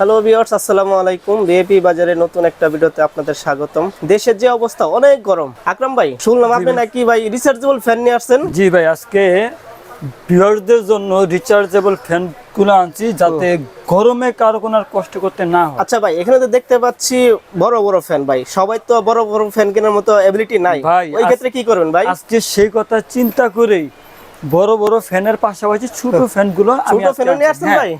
Hello viewers, আসসালামু আলাইকুম। BAP বাজারে নতুন একটা ভিডিওতে আপনাদের স্বাগতম। দেশের যে অবস্থা অনেক গরম। আকরাম ভাই, শুনলাম আপনি নাকি ভাই রিচার্জেবল ফ্যান নিয়ে আসছেন। জি ভাই, আজকে ভিউয়ারদের জন্য রিচার্জেবল ফ্যানগুলো আনছি যাতে গরমে কারো কোনো আর কষ্ট করতে না হয়। আচ্ছা ভাই, এখানে তো দেখতে পাচ্ছি বড় বড় ফ্যান। ভাই সবাই তো বড় বড় ফ্যান কেনার মতো এবিলিটি নাই ভাই, ওই ক্ষেত্রে কি করবেন ভাই? আজকে সেই কথা চিন্তা করেই বড় বড় ফ্যানের পাশাপাশি ছোট ফ্যানগুলো আমি ছোট ফ্যান নিয়ে আসছেন ভাই?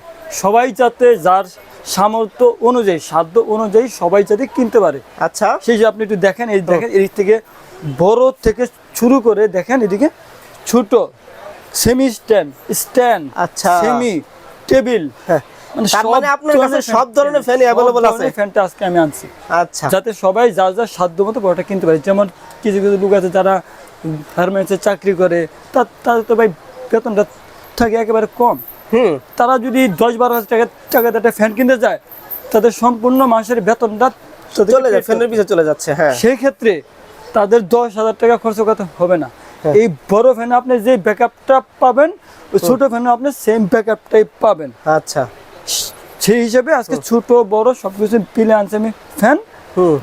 সবাই যাতে যার সামর্থ্য অনুযায়ী, সাধ্য অনুযায়ী সবাই যাতে কিনতে পারে। আচ্ছা, সেই যে আপনি একটু দেখেন, এই দেখেন, এদিক থেকে বড় থেকে শুরু করে দেখেন, এদিকে ছোট সেমি স্ট্যান্ড, স্ট্যান্ড, আচ্ছা, সেমি, টেবিল, তার মানে আপনার কাছে সব ধরনের ফ্যান अवेलेबल আছে। ফ্যানটা আজকে আমি আনছি আচ্ছা, যাতে সবাই যার যার সাধ্য মতো বড়টা কিনতে পারে। যেমন কিছু কিছু লোক আছে যারা গার্মেন্টসে চাকরি করে, তাদের তো ভাই বেতনটা থাকে একেবারে কম। তারা যদি 10-12 হাজার টাকা একটা ফ্যান কিনতে যায়, তাদের সম্পূর্ণ মাসের বেতনটা চলে যায়, ফ্যানের পিছে চলে যাচ্ছে। হ্যাঁ, সেই ক্ষেত্রে তাদের 10,000 টাকা খরচ করতে হবে না। এই বড় ফ্যানে আপনি যে ব্যাকআপটা পাবেন, ওই ছোট ফ্যানে আপনি সেম ব্যাকআপটাই পাবেন। আচ্ছা, সেই হিসেবে আজকে ছোট বড় সবকিছু পিলে আনছে আমি ফ্যান,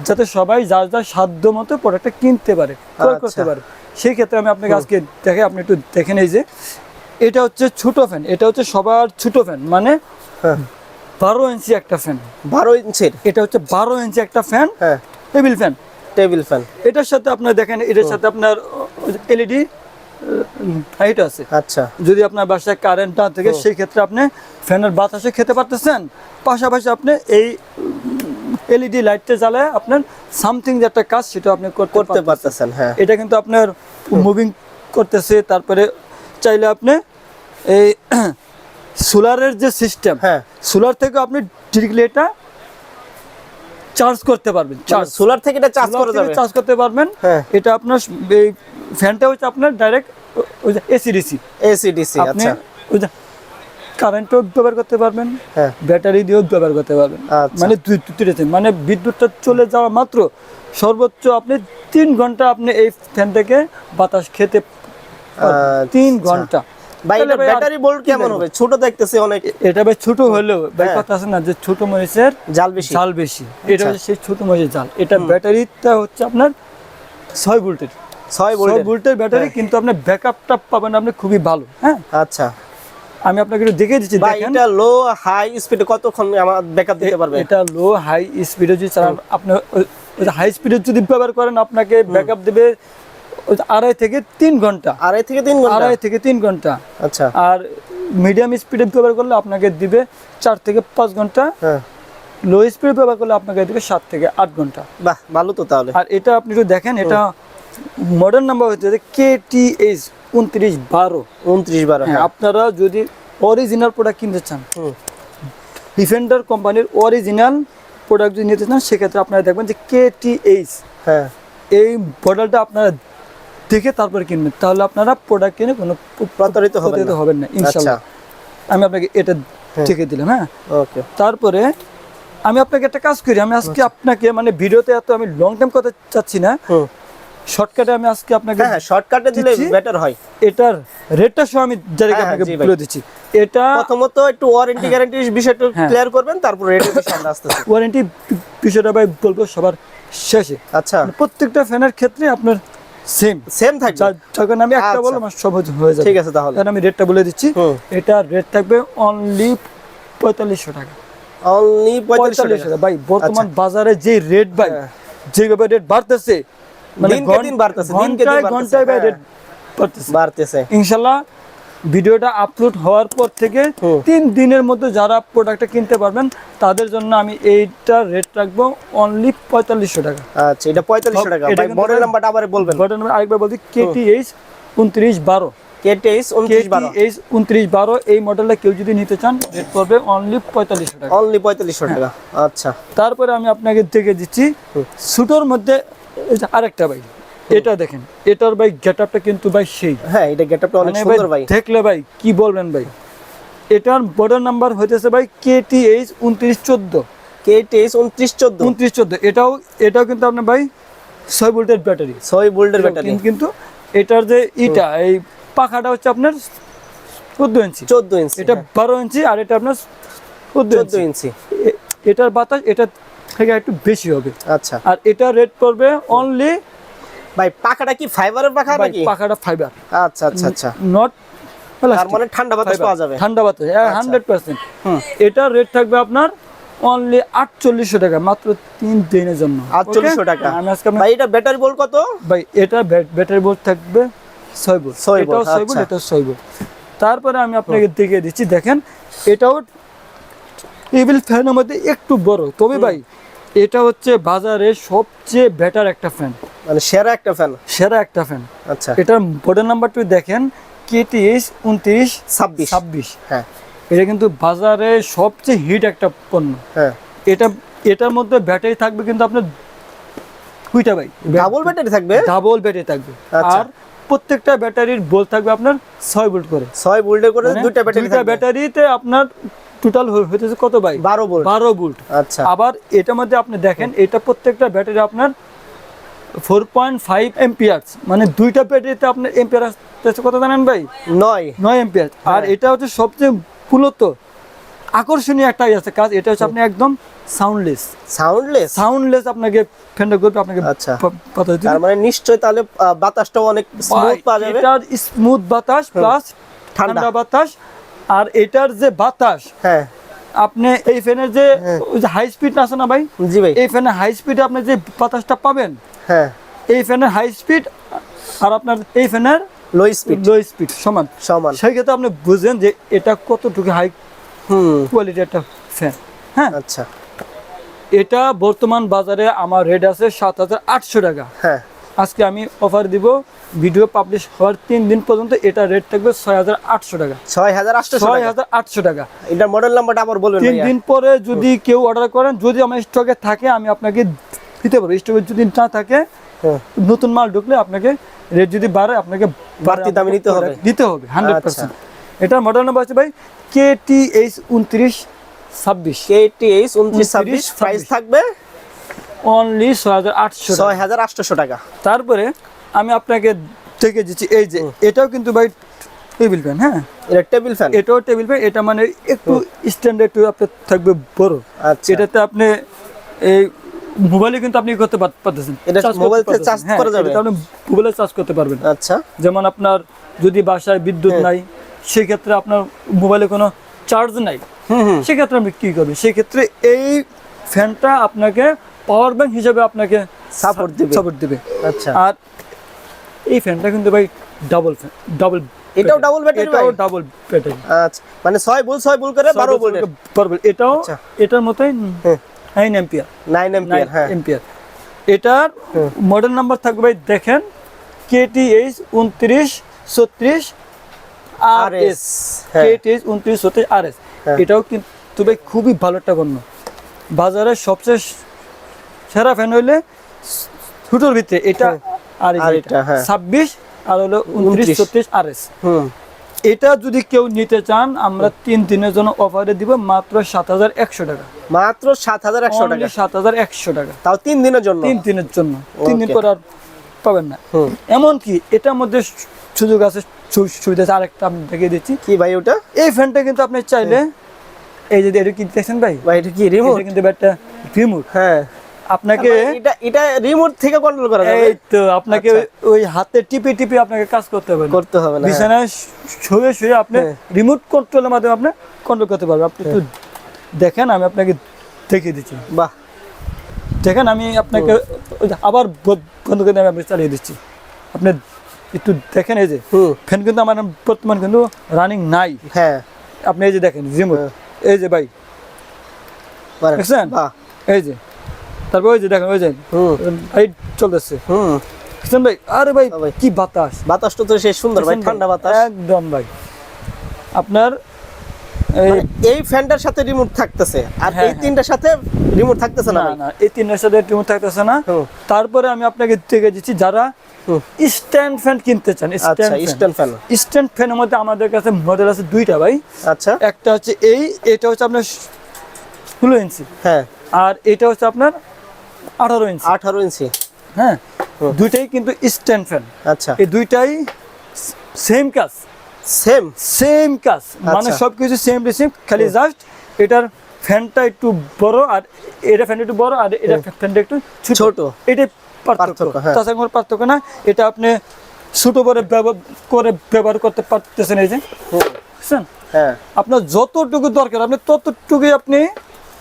যাতে সবাই যার যার সাধ্য মতো প্রোডাক্টটা কিনতে পারে, ক্রয় করতে পারে। সেই ক্ষেত্রে আমি আপনাকে আজকে দেখে, আপনি একটু দেখেন, এই যে এটা হচ্ছে ছোট ফ্যান, এটা হচ্ছে সবার ছোট ফ্যান, মানে 12 ইঞ্চি একটা ফ্যান। 12 ইঞ্চির? এটা হচ্ছে 12 ইঞ্চি একটা fan, table fan. Table fan, এটার সাথে আপনার দেখেন, এটার সাথে আপনার এলইডি লাইট আছে। আচ্ছা, যদি আপনার বাসায় কারেন্ট না থাকে, সেই ক্ষেত্রে আপনি ফ্যানের বাতাসে খেতে পারতেছেন, পাশাপাশি আপনি এই এলইডি লাইটটা জ্বালায় আপনার সামথিং যে একটা কাজ, সেটা আপনি করতে পারতেছেন। হ্যাঁ, এটা কিন্তু আপনার মুভিং করতেছে। তারপরে চাইলে আপনি এই সোলারের যে সিস্টেম, সোলার থেকে আপনি ডিরেক্টলি এটা চার্জ করতে পারবেন। সোলার থেকে এটা চার্জ করা যাবে, চার্জ করতে পারবেন। এটা আপনার এই ফ্যানটা হচ্ছে আপনার ডাইরেক্ট ওই যে এসিডিসি। আচ্ছা, ওই যে কারেন্টও ব্যবহার করতে পারবেন, ব্যাটারি দিয়েও ব্যবহার করতে পারবেন। মানে মানে বিদ্যুৎটা চলে যাওয়া মাত্র সর্বোচ্চ আপনি 3 ঘন্টা আপনি এই ফ্যান থেকে বাতাস খেতে পারবেন। 3 ঘন্টা। ভাই এটা ব্যাটারি ভোল্ট কেমন হবে? ছোট দেখতেছে অনেক। এটা ভাই ছোট হলেও ভাই কথা আছে না যে ছোট মরিচের জাল বেশি, জাল বেশি। এটা হচ্ছে সেই ছোট মরিচের জাল। এটা ব্যাটারিটা হচ্ছে আপনার 6 ভোল্টের, 6 ভোল্টের ব্যাটারি, কিন্তু আপনার ব্যাকআপটা পাবেন আপনি খুবই ভালো। হ্যাঁ, আচ্ছা, আমি আপনাকে একটু দেখিয়ে দিচ্ছি। ভাই এটা লো হাই স্পিডে কতক্ষণ আমার ব্যাকআপ দিতে পারবে? এটা লো হাই স্পিডে যদি চালান, আপনি ওই হাই স্পিডে যদি ব্যবহার করেন, আপনাকে ব্যাকআপ দেবে 2.5 থেকে 3 ঘন্টা। 2.5 থেকে 3 ঘন্টা? 2.5 থেকে 3 ঘন্টা। আচ্ছা, আর মিডিয়াম স্পিডে ব্যবহার করলে আপনাকে দিবে 4 থেকে 5 ঘন্টা। লো স্পিডে ব্যবহার করলে আপনাকে দিবে 7 থেকে 8 ঘন্টা। বাহ, ভালো তো তাহলে। আর এটা আপনি একটু দেখেন, এটা মডেল নাম্বার হচ্ছে KTH 2912। 2912। হ্যাঁ, আপনারা যদি অরিজিনাল প্রোডাক্ট কিনতে চান, ডিফেন্ডার কোম্পানির অরিজিনাল প্রোডাক্ট যদি নিতে চান, সেক্ষেত্রে আপনারা দেখবেন যে KTH, এই মডেলটা আপনারা দেখে তারপরে কিনবেন, তাহলে আপনারা প্রোডাক্ট কিনে কোনো প্রতারিত হবেন না ইনশাআল্লাহ। আমি আপনাকে এটা দেখে দিলাম। হ্যাঁ, ওকে। তারপরে আমি আপনাকে একটা কাজ করি, আমি আজকে আপনাকে, মানে ভিডিওতে এত আমি লং টাইম কথা চাচ্ছি না, শর্টকাটে আমি আজকে আপনাকে, শর্টকাটে দিলে বেটার হয়। এটার রেটটা সহ আমি ডাইরেক্ট আপনাকে বলে দিচ্ছি। এটা প্রথমত একটু ওয়ারেন্টি গ্যারান্টির বিষয়টা ক্লিয়ার করবেন, তারপর রেটের বিষয় আমরা আসতেছি। ওয়ারেন্টি বিষয়টা ভাই বলবো সবার শেষে। আচ্ছা, প্রত্যেকটা ফ্যানের ক্ষেত্রে আপনার সেম থাকবে। যখন আমি একটা বললাম সহজ হয়ে যাবে। ঠিক আছে, তাহলে আমি রেটটা বলে দিচ্ছি। এটা রেট থাকবে অনলি 4500 টাকা। অনলি 4500 টাকা। ভাই বর্তমান বাজারে যে রেট, ভাই যেভাবে রেট বাড়তেছে, মানে দিন বাড়তেছে, ঘন্টায় ভাই রেট বাড়তেছে। ইনশাআল্লাহ ভিডিওটা আপলোড হওয়ার পর থেকে 3 দিনের মধ্যে যারা প্রোডাক্টটা কিনতে পারবেন, তাদের জন্য আমি এইটা রেট রাখবো অনলি 4500 টাকা। আচ্ছা, এটা 4500 টাকা। ভাই মডেল নাম্বারটা আবার বলবেন? মডেল নাম্বার আরেকবার বলছি, KTH 2912। KTH 2912 এই মডেলটা কেউ যদি নিতে চান, রেট পড়বে অনলি 4500 টাকা। অনলি 4500 টাকা। আচ্ছা, তারপরে আমি আপনাকে দেখে দিচ্ছি ছোটর মধ্যে আরেকটা। ভাই এটা দেখেন, এটার ভাই গেটআপটা কিন্তু ভাই সেই। হ্যাঁ, এটা গেটআপটা অনেক সুন্দর ভাই। দেখলে ভাই কি বলবেন ভাই। এটার মডেল নাম্বার হইতেছে ভাই KTH 2914। KTH 2914। এটাও কিন্তু আপনার ভাই 6 ভোল্টের ব্যাটারি। 6 ভোল্টের ব্যাটারি। কিন্তু এটার যে এই পাখাটা হচ্ছে আপনার 14 ইঞ্চি। এটা 12 ইঞ্চি, আর এটা আপনার 14 ইঞ্চি। এটার বাতাস এটা থেকে একটু বেশি হবে। আচ্ছা আর এটা রেট পড়বে অনলি ভাই, পাখাটা কি ফাইবারের পাখা নাকি? পাখাটা ফাইবার, আচ্ছা আচ্ছা আচ্ছা, নট তার মানে ঠান্ডা বাতাস পাওয়া যাবে। ঠান্ডা বাতাস 100%। হুম। এটার রেট থাকবে আপনার অনলি 4800 টাকা মাত্র 3 দিনের জন্য। 4800 টাকা। আমি আজকে ভাই এটা ব্যাটারি ভোল্ট কত? ভাই এটা ব্যাটারি ভোল্ট থাকবে 6 ভোল্ট, 6 এটাও ভোল্ট, 6 ভোল্ট, আচ্ছা। এটাও 6 ভোল্ট। তারপরে আমি আপনাকে দেখিয়ে দিচ্ছি, দেখেন এটাও টেবিল ফ্যানের মধ্যে একটু বড়, তবে ভাই এটা হচ্ছে বাজারে সবচেয়ে বেটার একটা ফ্যান, মানে সেরা একটা ফ্যান। সেরা একটা ফ্যান। আচ্ছা, এটার মডেল নাম্বারটি দেখেন KTH 2926। হ্যাঁ এটা কিন্তু বাজারে সবচেয়ে হিট একটা পণ্য। হ্যাঁ, এটার মধ্যে ব্যাটারি থাকবে কিন্তু আপনার দুইটা ভাই, ডাবল ব্যাটারি থাকবে। ডাবল ব্যাটারি থাকবে। আচ্ছা। আর প্রত্যেকটা ব্যাটারির ভোল্ট থাকবে আপনার 6 ভোল্ট করে। 6 ভোল্টের করে মানে দুইটা ব্যাটারি দুইটা থাকবে। ব্যাটারিতে আপনার টোটাল হইতেছে কত ভাই? 12 ভোল্ট। 12 ভোল্ট। আচ্ছা, আবার এটার মধ্যে আপনি দেখেন এটা প্রত্যেকটা ব্যাটারি আপনার 4.5 এম্পিয়ার্স, মানে দুইটা ব্যাটারিতে আপনার এম্পিয়ার আসতেছে কত জানেন ভাই? 9 এম্পিয়ার। আর হ্যাঁ। এটা হচ্ছে সবচেয়ে মূলত আকর্ষণীয় একটা আছে কাজ, এটা হচ্ছে আপনি একদম সাউন্ডলেস সাউন্ডলেস। আপনাকে ফ্যানটা করবে আপনাকে আচ্ছা। পাতা দিতে তার মানে নিশ্চয় তাহলে বাতাসটাও অনেক স্মুথ পাওয়া যাবে। এটার স্মুথ বাতাস প্লাস ঠান্ডা। ঠান্ডা বাতাস। আর এটার যে বাতাস, হ্যাঁ আপনি এই ফ্যানের যে হাই স্পিড আছে না ভাই, জি ভাই, এই ফ্যানের হাই স্পিডে আপনি যে বাতাসটা পাবেন, হ্যাঁ এই ফ্যানের হাই স্পিড আর আপনার এই ফ্যানের লো স্পিড লো স্পিড সমান। সমান। সেই ক্ষেত্রে আপনি বুঝেন যে এটা কতটুকু হাই হুম, কোয়ালিটি একটা ফ্যান। হ্যাঁ, আচ্ছা, এটা বর্তমান বাজারে আমার রেট আছে 7800 টাকা। হ্যাঁ আজকে আমি অফার দিব, ভিডিও পাবলিশ হওয়ার 3 দিন পর্যন্ত এটা রেট থাকবে 6800 টাকা। 6800 টাকা। 6800 টাকা। এটা মডেল নাম্বারটা আবার বলবেন 3 ভাইয়া। দিন পরে যদি কেউ অর্ডার করেন, যদি আমার স্টকে থাকে আমি আপনাকে দিতে পারবো। স্টকে যদি না থাকে, হ্যাঁ, নতুন মাল ঢুকলে আপনাকে রেট যদি বাড়ে আপনাকে বাড়তি দামে নিতে হবে। 100%। এটার মডেল নাম্বার আছে ভাই KTH 2926, KTH 2926, প্রাইস থাকবে অনলি 6800 টাকা। 6800 টাকা। তারপরে আমি আপনাকে থেকে দিচ্ছি এই যে এটাও কিন্তু ভাই টেবিল ফ্যান। হ্যাঁ, এটা টেবিল ফ্যান। এটাও টেবিল ফ্যান। এটা মানে একটু স্ট্যান্ডার্ড আপনার থাকবে বড়। আচ্ছা, এটাতে আপনি এই মোবাইলে কিন্তু আপনি করতে পারতেছেন, এটা চার্জ মোবাইল করতে থেকে চার্জ পারতেছেন। করা যাবে। এটা আপনি মোবাইলে চার্জ করতে পারবেন। আচ্ছা, যেমন আপনার যদি বাসায় বিদ্যুৎ নাই, সেক্ষেত্রে আপনার মোবাইলে কোনো চার্জ নাই, হুম, সেক্ষেত্রে আপনি কি করবেন? সেক্ষেত্রে এই ফ্যানটা আপনাকে পাওয়ার ব্যাংক হিসেবে আপনাকে সাপোর্ট দিবে। আচ্ছা। আচ্ছা, আর এই ফ্যানটা কিন্তু ভাই ডাবল এটাও ডাবল ব্যাটারি ভাই? এটাও ডাবল ব্যাটারি। আচ্ছা, মানে 6 ভোল্ট করে 12 ভোল্টের। এটাও আচ্ছা। এটার মতোই হ্যাঁ। 9 এম্পিয়ার। 9 এম্পিয়ার, হ্যাঁ। এম্পিয়ার। এটার মডেল নাম্বার থাকবে ভাই দেখেন KTH 2936 RS। হ্যাঁ। KTH 2936 RS। হ্যাঁ। এটাও কিন্তু ভাই খুবই ভালো একটা পণ্য। বাজারের সবচেয়ে সেরা ফ্যান হইলে ছোটোর ভিতরে এটা আর এটা, হ্যাঁ। 26 আর হলো 2936 RS। হুম, এটা যদি কেউ নিতে চান, আমরা 3 দিনের জন্য অফারে দিব মাত্র 7100 টাকা। মাত্র 7100 টাকা। 7100 টাকা, তাও 3 দিনের জন্য। 3 দিনের জন্য। 3 দিন Okay. পর আর পাবেন না। হুম, এমনকি এটার মধ্যে সুযোগ আছে, সুবিধা আছে। আরেকটা আমি দেখিয়ে দিচ্ছি। কি ভাই ওটা? এই ফ্যানটা কিন্তু আপনি চাইলে এই যে এটা কি দেখছেন ভাই, ভাই এটা কি রিমোট? এটা কিন্তু একটা রিমোট। হ্যাঁ, আপনাকে এটা রিমোট থেকে কন্ট্রোল করা যাবে। এই তো আপনাকে আচ্ছা। ওই হাতে টিপে আপনাকে কাজ করতে হবে না। করতে হবে না। বিছানায় শুয়ে আপনি হ্যাঁ। রিমোট কন্ট্রোলের মাধ্যমে আপনি কন্ট্রোল করতে পারবেন। আপনি একটু দেখেন, আমি আপনাকে দেখিয়ে দিচ্ছি। বাহ, দেখেন আমি আপনাকে ওই যে আবার বন্ধ করে আমি আপনি চালিয়ে দিচ্ছি। আপনি একটু দেখেন, এই যে হুম, ফ্যান কিন্তু আমার বর্তমান কিন্তু রানিং নাই। হ্যাঁ, আপনি এই যে দেখেন রিমোট, এই যে ভাই মানে দেখছেন? বাহ, এই যে, তারপর ওই যে দেখেন, ওই যে হুম, লাইট চলতেছে, হুম, দেখছেন ভাই? আরে ভাই হ্যাঁ ভাই। কি বাতাস! বাতাসটা তো সেই সুন্দর ভাই, দেখছেন ঠান্ডা বাতাস। একদম ভাই। আপনার এই মানে এই ফ্যানটার সাথে রিমোট থাকতেছে, আর হ্যাঁ, এই তিনটার সাথে রিমোট থাকতেছে না না ভাই। না, এই তিনটার সাথে রিমোট থাকতেছে না। হুম, তারপরে আমি আপনাকে দেখে দিচ্ছি, যারা হুম, স্ট্যান্ড ফ্যান কিনতে চান, আচ্ছা, স্ট্যান্ড ফ্যান। স্ট্যান্ড ফ্যানের মধ্যে আমাদের কাছে মডেল আছে দুইটা ভাই। আচ্ছা, একটা হচ্ছে এটা হচ্ছে আপনার 16 ইঞ্চি, হ্যাঁ, আর এটা হচ্ছে আপনার 18 ইঞ্চি। 18 ইঞ্চি। হ্যাঁ, হুম। দুইটাই কিন্তু স্ট্যান্ড ফ্যান। আচ্ছা, এই দুইটাই সেম কাজ, সেম। সেম কাজ, মানে আচ্ছা। সবকিছু সেম টু সেম, খালি জাস্ট এটার ফ্যানটা একটু বড় আর এটা ফ্যান একটু বড় আর এটা ফ্যানটা একটু ছোট। এটা পার্থক্য, হ্যাঁ। তাছাড়া কোনো পার্থক্য না। এটা আপনি ছোট করে ব্যবহার করতে পারতেছেন, এই যে বুঝছেন? হ্যাঁ, আপনার যতটুকু দরকার আপনি ততটুকুই আপনি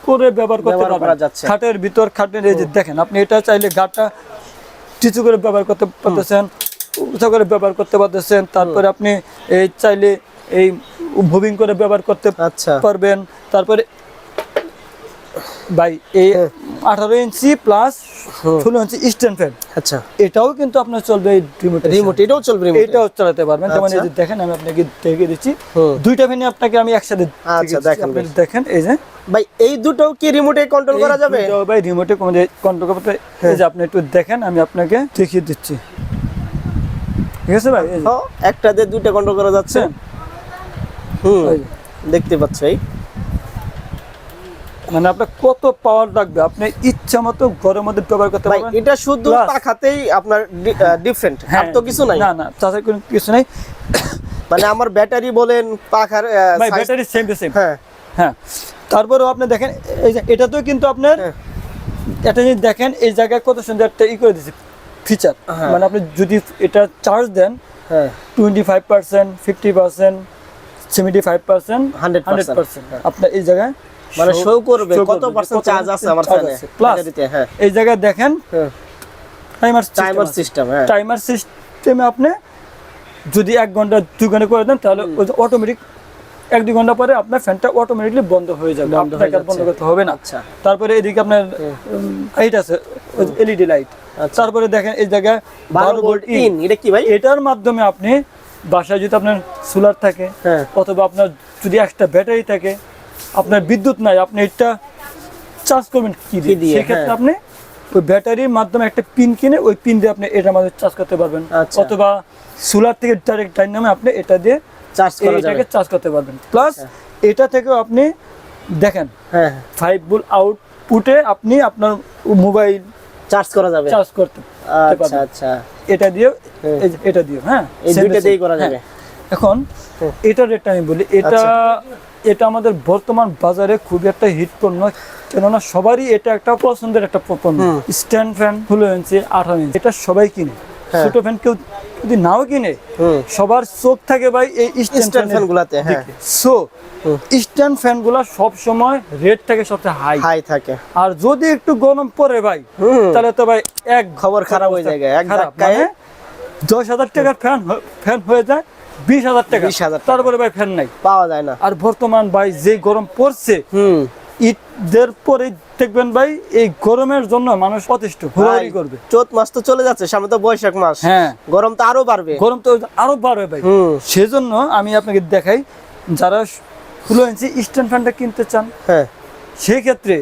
করে ব্যবহার করতে ব্যবহার করা পারবেন। যাচ্ছে। খাটের ভিতর খাটের এই যে দেখেন, আপনি এটা চাইলে গাটা কিছু করে ব্যবহার করতে পারতেছেন, উঁচা করে ব্যবহার করতে পারতেছেন। তারপরে আপনি এই চাইলে এই মুভিং করে ব্যবহার করতে আচ্ছা। পারবেন। তারপরে ভাই এই 18 ইঞ্চি প্লাস 16 ইঞ্চি স্ট্যান্ড ফ্যান, আচ্ছা, এটাও কিন্তু আপনার চলবে এই রিমোট এটাও চলবে, রিমোট এটাও চালাতে পারবেন। যেমন এই আচ্ছা। যে দেখেন, আমি আপনাকে দেখে দিচ্ছি হুম। দুইটা ফ্যানই আপনাকে আমি একসাথে আচ্ছা, দেখিয়ে দিচ্ছি। দেখেন আপনি ভাই। দেখেন এই যে ভাই এই দুটো কি রিমোটে কন্ট্রোল করা যাবে? এই দুটো ভাই রিমোটে কন্ট্রোল করতে, এই যে আপনি একটু দেখেন, আমি আপনাকে দেখিয়ে দিচ্ছি, ঠিক আছে ভাই? এই যে, হ্যাঁ, একটা দিয়ে দুটো কন্ট্রোল করা যাচ্ছে। হুম, এই যে, দেখতে পাচ্ছ এই মানে আপনার কত পাওয়ার লাগবে আপনি ইচ্ছা মতো ঘরের মধ্যে ব্যবহার করতে ভাই, পারবেন। এটা শুধু Plus- পাখাতেই আপনার ডিফারেন্ট, আর তো কিছু নাই। না না, তাছাড়া কোনো কিছু নাই মানে আমার ব্যাটারি বলেন, পাখার ভাই, size- battery same to same. হ্যাঁ, হ্যাঁ, তারপরেও আপনি দেখেন এই যে এটাতেও কিন্তু আপনার হ্যাঁ। এটা যদি দেখেন এই জায়গায় কত সুন্দর একটা ই করে দিয়েছে ফিচার। হ্যাঁ। মানে আপনি যদি এটা চার্জ দেন হ্যাঁ, 25%, 50%, 75%, 100%, 100%, আপনার এই জায়গায় মানে শো করবে show কত করবে, পার্সেন্ট কত চার্জ আছে আমার charge ফ্যানে আছে। Plus ব্যাটারিতে। হ্যাঁ, এই জায়গায় দেখেন টাইমার টাইমার সিস্টেম। হ্যাঁ, টাইমার সিস্টেমে আপনি যদি 1 ঘন্টা 2 ঘন্টা করে দেন তাহলে অটোমেটিক 1-2 ঘন্টা পরে আপনার ফ্যানটা অটোমেটিকলি বন্ধ হয়ে যাবে, বন্ধ হয়ে আপনাকে আর বন্ধ যাচ্ছে। করতে হবে না। আচ্ছা। তারপরে এদিকে আপনার লাইট আছে, এলইডি লাইট। আচ্ছা। তারপরে দেখেন এই জায়গায় 12 ভোল্ট ইন, এটা কি ভাই? এটার মাধ্যমে আপনি বাসায় যদি আপনার সোলার থাকে হ্যাঁ। অথবা আপনার যদি একটা ব্যাটারি থাকে, আপনার বিদ্যুৎ নাই, আপনি এটা চার্জ করবেন কি কি দিয়ে? সেক্ষেত্রে হ্যাঁ। আপনি ওই ব্যাটারির মাধ্যমে একটা পিন কিনে ওই পিন দিয়ে আপনি এটার মাধ্যমে চার্জ করতে পারবেন। আচ্ছা। অথবা সোলার থেকে ডাইরেক্ট ডাইনামে আপনি এটা দিয়ে চার্জ করা যাবে। এটাকে চার্জ করতে পারবেন। প্লাস এটা থেকেও আপনি দেখেন হ্যাঁ, 5 ভোল্ট আউটপুটে আপনি আপনার মোবাইল চার্জ করা যাবে। চার্জ করতে আচ্ছা, পারবেন। আচ্ছা, এটা দিয়ে হ্যাঁ। এটা দিয়ে, হ্যাঁ, এই same দুইটা to দিয়েই same। করা হ্যাঁ। যাবে। এখন এটার রেটটা আমি বলি, এটা আমাদের বর্তমান বাজারে খুবই একটা হিট পণ্য, কেননা সবারই এটা একটা পছন্দের একটা পণ্য। স্ট্যান্ড ফ্যান 16 ইঞ্চি 18 ইঞ্চি এটা সবাই কিনে, ছোট ফ্যান কেউ যদি নাও কিনে, সবার চোখ থাকে ভাই এই স্ট্যান্ড ফ্যান গুলাতে। হ্যাঁ, সো স্ট্যান্ড ফ্যান গুলা সবসময় রেট থাকে সবচেয়ে হাই। হাই থাকে। আর যদি একটু গরম পড়ে ভাই, তাহলে তো ভাই এক খবর খারাপ হয়ে যায়, এক খারাপ। ধাক্কায়। মানে 10,000 টাকার ফ্যান হয়ে যায় 20,000 টাকা, 20,000 টাকা। তারপরে ভাই ফ্যান নাই। পাওয়া যায় না। আর বর্তমান ভাই যে গরম পড়ছে, ঈদের পরে দেখবেন ভাই এই গরমের জন্য মানুষ অতিষ্ঠ হুড়াহুড়ি করবে। চৈত মাস তো চলে যাচ্ছে, সামনে তো বৈশাখ মাস। হ্যাঁ, গরম তো আরো বাড়বে। গরম তো আরো বাড়বে ভাই। সেজন্য আমি আপনাকে দেখাই, যারা 16 ইঞ্চি স্ট্যান্ড ফ্যানটা কিনতে চান, হ্যাঁ, সেই ক্ষেত্রে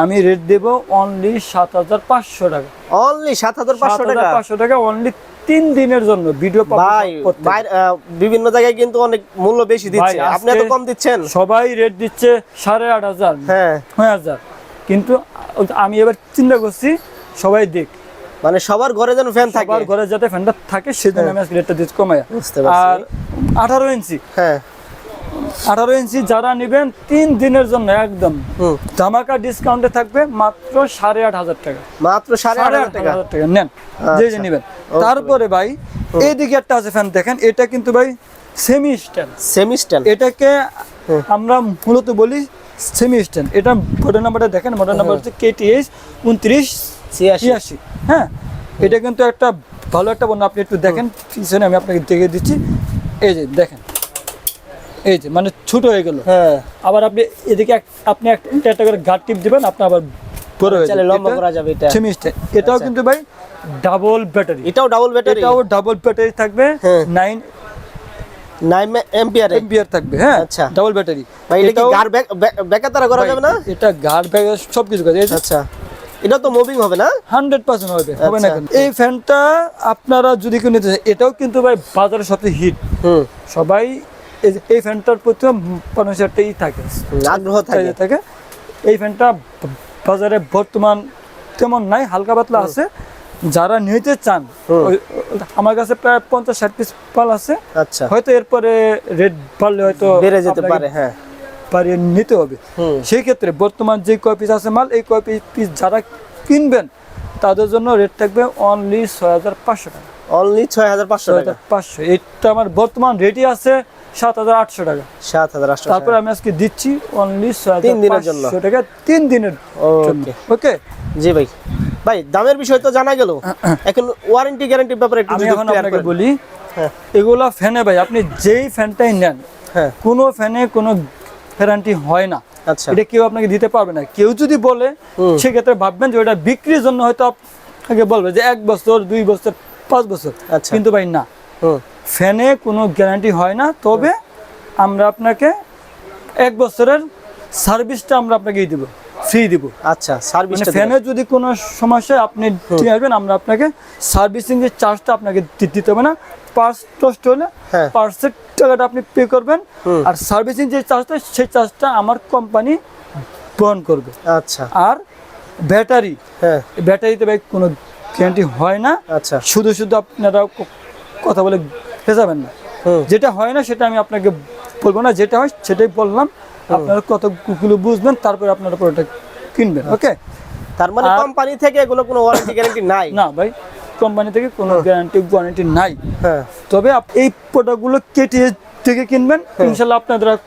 আমি রেট দেব অনলি 7,500 টাকা। অনলি 7,500 টাকা। 7,500 টাকা অনলি 3 দিনের জন্য ভিডিও ভাই, বিভিন্ন জায়গায় কিন্তু অনেক মূল্য বেশি দিচ্ছে, ভাই, আপনি এত কম দিচ্ছেন। সবাই রেট দিচ্ছে 8,500, হ্যাঁ, 9,000, কিন্তু আমি এবার চিন্তা করছি সবাই দেখ, মানে সবার ঘরে যেন ফ্যান থাকে। সবার ঘরে যাতে ফ্যানটা থাকে সেজন্য আমি আজকে রেটটা দিচ্ছি কমায়া। বুঝতে পারছি। আর 18 ইঞ্চি, হ্যাঁ, 18 ইঞ্চি যারা নেবেন 3 দিনের জন্য একদম ধামাকা ডিসকাউন্টে থাকবে মাত্র 8,500 টাকা। মাত্র 8,500 টাকা। 8,500 টাকা নেন, যে যে নেবেন। তারপরে ভাই এইদিকে একটা আছে ফ্যান, দেখেন এটা কিন্তু ভাই সেমি স্ট্যান্ড। Semi stand. এটাকে আমরা মূলত বলি সেমি স্ট্যান্ড। এটা মডেল নাম্বারটা দেখেন, মডেল নাম্বার হচ্ছে KTH 2986। হ্যাঁ, এটা কিন্তু একটা ভালো একটা পণ্য। আপনি একটু দেখেন পিছনে, আমি আপনাকে দেখে দিচ্ছি। এই যে দেখেন, এই যে মানে ছোট হয়ে গেল। হ্যাঁ, আবার আপনি এদিকে আপনি একটা করে গার্ড টিপ দিবেন, আপনি আবার বড় হয়ে চাইলে যাবে। লম্বা করা যাবে এটা। Semi stand. এটাও কিন্তু ভাই ডাবল ব্যাটারি। এটাও ডাবল ব্যাটারি। এটাও ডাবল ব্যাটারি থাকবে, 9 এম্পিয়ার এম্পিয়ার থাকবে। হ্যাঁ, আচ্ছা। Double battery. ভাই এটা কি গার ব্যাকাতারা করা যাবে না? এটা গার্ড ব্যাগ সবকিছু কাজ। আচ্ছা, এটা তো মুভিং হবে না? 100% হবে না আচ্ছা। কেন? এই ফ্যানটা আপনারা যদি কেউ নিতে চান, এটাও কিন্তু ভাই বাজারে সবচেয়ে হিট। সবাই এই ফ্যানটার প্রতি মানুষের একটা থাকে, আগ্রহ থাকে। এই ফ্যানটা বাজারে বর্তমান তেমন নাই, হালকা পাতলা আছে। যারা নিতে চান, আমার কাছে প্রায় 50-60 পিস পাল আছে। আচ্ছা, হয়তো এরপরে রেট বাড়লে হয়তো বেড়ে যেতে পারে। হ্যাঁ, বাড়িয়ে নিতে হবে। হুম। সেই ক্ষেত্রে বর্তমান যে কয় পিস আছে মাল, এই কয় পিস যারা কিনবেন তাদের জন্য রেট থাকবে অনলি 6,500 টাকা। অনলি 6,500 টাকা। 6,500, এটা আমার বর্তমান রেটই আছে 7,800 টাকা। 7,800 তারপর আমি আজকে দিচ্ছি অনলি 3 দিনের জন্য। 6,500 টাকা 3 দিনের জন্য। ওকে ওকে, জি ভাই, ভাই দামের বিষয় তো জানা গেল, এখন ওয়ারেন্টি গ্যারান্টির ব্যাপারে একটু আমি যদি এখন clear আপনাকে করেন। বলি, হ্যাঁ এগুলা ফ্যানে ভাই আপনি যেই ফ্যানটাই নেন, হ্যাঁ কোনো ফ্যানে কোনো গ্যারান্টি হয় না। আচ্ছা এটা কেউ আপনাকে দিতে পারবে না। কেউ যদি বলে সেক্ষেত্রে ভাববেন যে ওটা বিক্রির জন্য হয়তো আপনাকে বলবে যে 1 বছর 2 বছর 5 বছর, আচ্ছা। কিন্তু ভাই না, হুম ফ্যানে কোনো গ্যারান্টি হয় না। তবে আমরা আপনাকে 1 বছরের সার্ভিসটা আমরা আপনাকে দিব, ফ্রি দিব। আচ্ছা মানে সার্ভিসটা ফ্যানে যদি কোনো সমস্যা হয় আপনি নিয়ে আসবেন, আমরা আপনাকে সার্ভিসিং যে চার্জটা আপনাকে দিতে হবে না। পার্স নষ্ট হলে হ্যাঁ। পার্সের টাকাটা আপনি পে করবেন, আর সার্ভিসিং যে চার্জটা সেই চার্জটা আমার কোম্পানি বহন করবে। আচ্ছা আর ব্যাটারি, হ্যাঁ ব্যাটারিতে ভাই কোনো গ্যারান্টি হয় না। আচ্ছা শুধু শুধু আপনারা কথা বলে ফেসাবেন না। হুম যেটা হয় না সেটা আমি আপনাকে বলবো না, যেটা হয় সেটাই বললাম। আপনারা কতগুলো বুঝবেন, তারপরে আপনারা প্রোডাক্ট কিনবেন। ওকে, তার মানে কোম্পানি থেকে এগুলো কোনো ওয়ারেন্টি গ্যারান্টি নাই? না ভাই, কোম্পানি থেকে কোনো গ্যারান্টি নাই। হ্যাঁ তবে এই প্রোডাক্টগুলো কেটে থেকে কিনবেন, ইনশাল্লাহ আপনাদের আর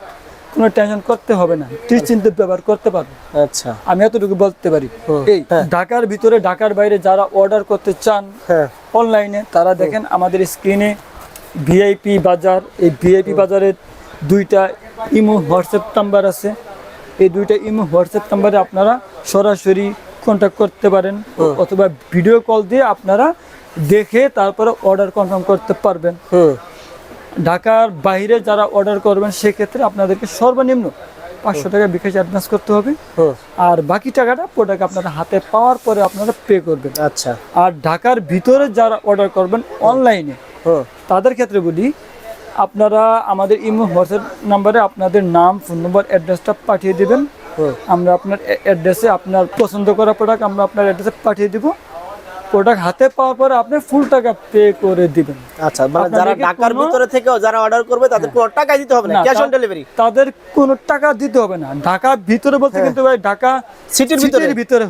কোনো টেনশন করতে হবে না, চিন্তা ব্যবহার করতে পারবেন। আচ্ছা আমি এতটুকু বলতে পারি। এই হ্যাঁ। ঢাকার ভিতরে ঢাকার বাইরে যারা অর্ডার করতে চান হ্যাঁ অনলাইনে, তারা দেখেন আমাদের স্ক্রিনে ভিআইপি বাজার, এই ভিআইপি বাজারে 2টা ইমো হোয়াটসঅ্যাপ নাম্বার আছে। এই 2টা ইমো হোয়াটসঅ্যাপ নাম্বারে আপনারা সরাসরি কন্ট্যাক্ট করতে পারেন, অথবা ভিডিও কল দিয়ে আপনারা দেখে তারপরে অর্ডার কনফার্ম করতে পারবেন। হুম ঢাকার বাইরে যারা অর্ডার করবেন সেক্ষেত্রে আপনাদেরকে সর্বনিম্ন 500 টাকা বিকাশ অ্যাডভান্স করতে হবে, হুম আর বাকি টাকাটা প্রোডাক্ট আপনারা হাতে পাওয়ার পরে আপনারা পে করবেন। আচ্ছা আর ঢাকার ভিতরে যারা অর্ডার করবেন অনলাইনে, হুম তাদের ক্ষেত্রে বলি, আপনারা আমাদের ইমো হোয়াটসঅ্যাপ নাম্বারে আপনাদের নাম, ফোন নম্বর, অ্যাড্রেসটা পাঠিয়ে দেবেন। আমরা আপনার অ্যাড্রেসে আপনার পছন্দ করা প্রোডাক্ট আমরা আপনার অ্যাড্রেসে পাঠিয়ে দিব। প্রোডাক্ট হাতে পাওয়ার পরে আপনি ফুল টাকা পে করে দিবেন। আচ্ছা, মানে যারা আপনাদেরকে ঢাকার কোনো- ভিতরে থেকেও যারা অর্ডার করবে তাদের কোনো টাকা দিতে হবে না, না, ক্যাশ অন ডেলিভারি? তাদের কোনো টাকা দিতে হবে না। ঢাকা ভিতরে বলতে কিন্তু ভাই ঢাকা সিটির ভিতরে?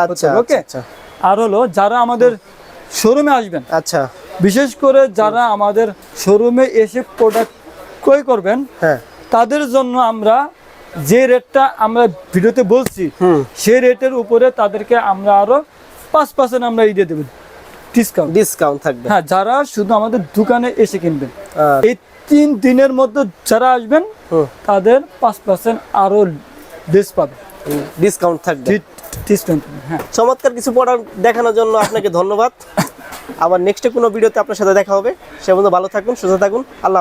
আচ্ছা ওকে। আচ্ছা আর হলো যারা আমাদের শোরুমে আসবেন, আচ্ছা বিশেষ করে যারা আমাদের শোরুমে এসে প্রোডাক্ট ক্রয় করবেন, হ্যাঁ তাদের জন্য আমরা যে রেটটা আমরা ভিডিওতে বলছি সেই রেটের উপরে তাদেরকে আমরা আরো 5% আমরা দিয়ে দেব ডিসকাউন্ট। ডিসকাউন্ট থাকবে। হ্যাঁ, যারা শুধু আমাদের দোকানে এসে কিনবেন, আচ্ছা। এই 3 দিনের মধ্যে যারা আসবেন তাদের 5% আরো লেস পাবে, ডিসকাউন্ট থাকবে। ডিসকাউন্ট। হ্যাঁ, চমৎকার কিছু প্রোডাক্ট দেখানোর জন্য আপনাকে ধন্যবাদ। আবার নেক্সটে কোনো ভিডিওতে আপনার সাথে দেখা হবে। সে পর্যন্ত ভালো থাকুন, সুস্থ থাকুন। আল্লাহ হাফেজ।